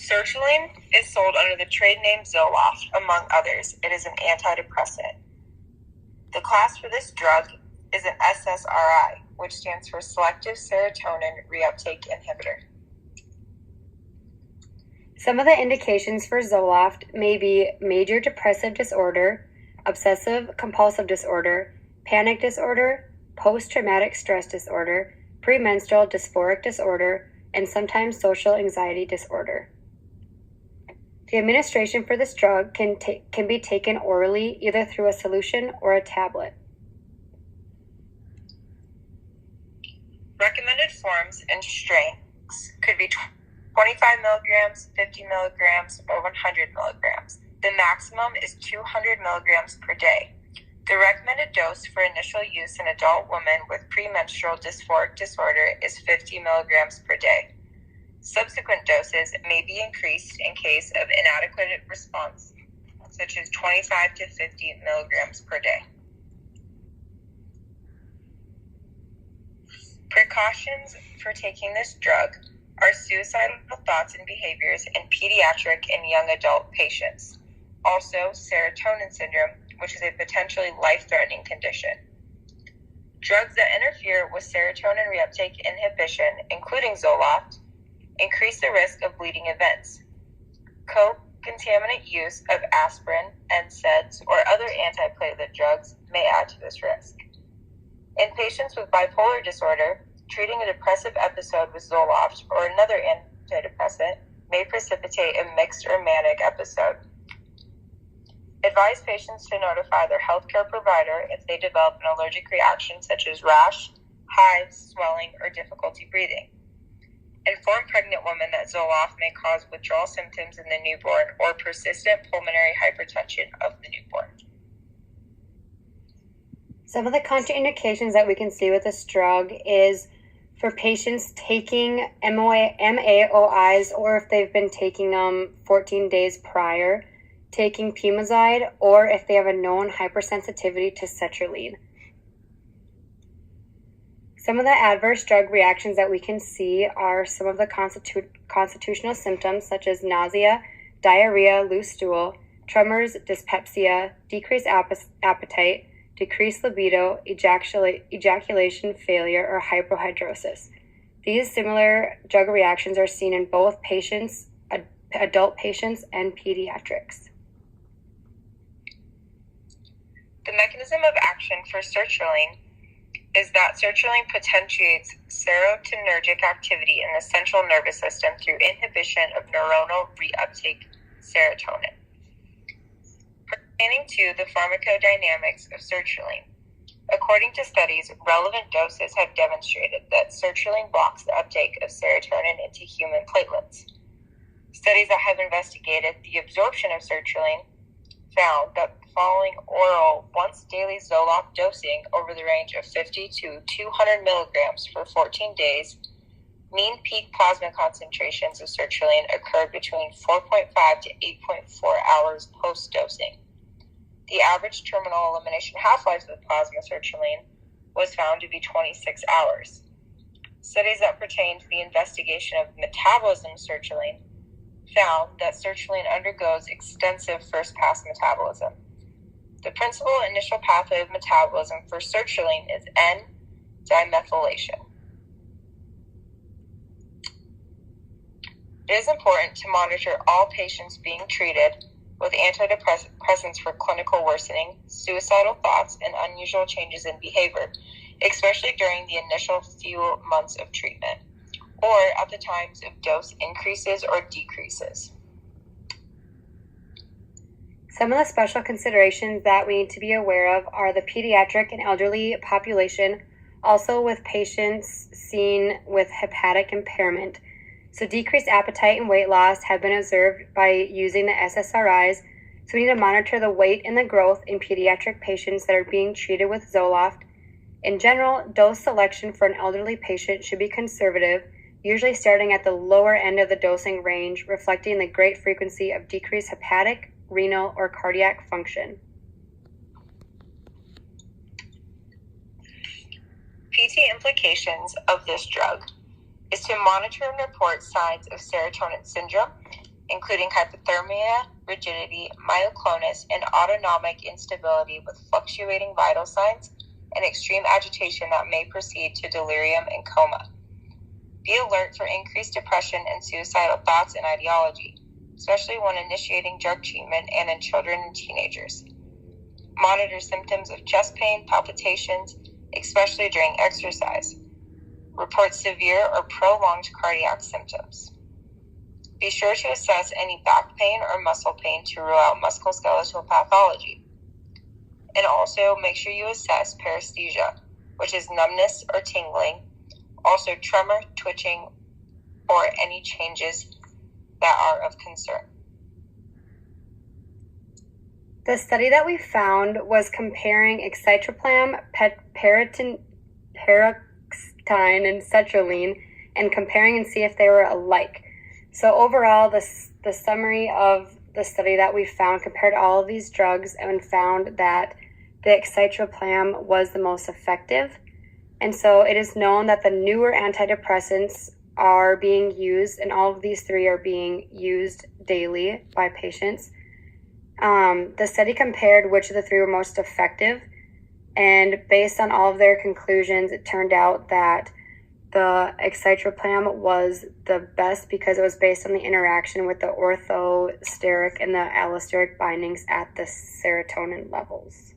Sertraline is sold under the trade name ZOLOFT, among others. It is an antidepressant. The class for this drug is an SSRI, which stands for Selective Serotonin Reuptake Inhibitor. Some of the indications for ZOLOFT may be major depressive disorder, obsessive compulsive disorder, panic disorder, post-traumatic stress disorder, premenstrual dysphoric disorder, and sometimes social anxiety disorder. The administration for this drug can be taken orally, either through a solution or a tablet. Recommended forms and strengths could be 25 milligrams, 50 milligrams, or 100 milligrams. The maximum is 200 milligrams per day. The recommended dose for initial use in adult women with premenstrual dysphoric disorder is 50 milligrams per day. Subsequent doses may be increased in case of inadequate response, such as 25 to 50 milligrams per day. Precautions for taking this drug are suicidal thoughts and behaviors in pediatric and young adult patients. Also, serotonin syndrome, which is a potentially life-threatening condition. Drugs that interfere with serotonin reuptake inhibition, including ZOLOFT, increase the risk of bleeding events. Co-contaminant use of aspirin, NSAIDs, or other antiplatelet drugs may add to this risk. In patients with bipolar disorder, treating a depressive episode with ZOLOFT or another antidepressant may precipitate a mixed or manic episode. Advise patients to notify their healthcare provider if they develop an allergic reaction such as rash, hives, swelling, or difficulty breathing. Inform pregnant women that ZOLOFT may cause withdrawal symptoms in the newborn or persistent pulmonary hypertension of the newborn. Some of the contraindications that we can see with this drug is for patients taking MAOIs, or if they've been taking them 14 days prior, taking Pumazide, or if they have a known hypersensitivity to sertraline. Some of the adverse drug reactions that we can see are some of the constitutional symptoms such as nausea, diarrhea, loose stool, tremors, dyspepsia, decreased appetite, decreased libido, ejaculation failure, or hyperhidrosis. These similar drug reactions are seen in both patients, adult patients, and pediatrics. The mechanism of action for sertraline is that sertraline potentiates serotonergic activity in the central nervous system through inhibition of neuronal reuptake serotonin. Pertaining to the pharmacodynamics of sertraline, according to studies, relevant doses have demonstrated that sertraline blocks the uptake of serotonin into human platelets. Studies that have investigated the absorption of sertraline found that following oral once-daily ZOLOFT dosing over the range of 50 to 200 milligrams for 14 days, mean peak plasma concentrations of sertraline occurred between 4.5 to 8.4 hours post-dosing. The average terminal elimination half-life of plasma sertraline was found to be 26 hours. Studies that pertain to the investigation of metabolism of sertraline found that sertraline undergoes extensive first-pass metabolism. The principal initial pathway of metabolism for sertraline is N-dimethylation. It is important to monitor all patients being treated with antidepressants for clinical worsening, suicidal thoughts, and unusual changes in behavior, especially during the initial few months of treatment, or at the times of dose increases or decreases. Some of the special considerations that we need to be aware of are the pediatric and elderly population, also with patients seen with hepatic impairment. So decreased appetite and weight loss have been observed by using the SSRIs. So we need to monitor the weight and the growth in pediatric patients that are being treated with ZOLOFT. In general, dose selection for an elderly patient should be conservative, usually starting at the lower end of the dosing range, reflecting the great frequency of decreased hepatic, renal, or cardiac function. PT implications of this drug is to monitor and report signs of serotonin syndrome, including hypothermia, rigidity, myoclonus, and autonomic instability with fluctuating vital signs and extreme agitation that may proceed to delirium and coma. Be alert for increased depression and suicidal thoughts and ideology, especially when initiating drug treatment and in children and teenagers. Monitor symptoms of chest pain, palpitations, especially during exercise. Report severe or prolonged cardiac symptoms. Be sure to assess any back pain or muscle pain to rule out musculoskeletal pathology. And also make sure you assess paresthesia, which is numbness or tingling, also tremor, twitching, or any changes that are of concern. The study that we found was comparing citalopram, paroxetine, and sertraline, and comparing and see if they were alike. So overall, the summary of the study that we found compared all of these drugs and found that the citalopram was the most effective. And so it is known that the newer antidepressants are being used, and all of these three are being used daily by patients. The study compared which of the three were most effective, and based on all of their conclusions, it turned out that the citalopram was the best because it was based on the interaction with the orthosteric and the allosteric bindings at the serotonin levels.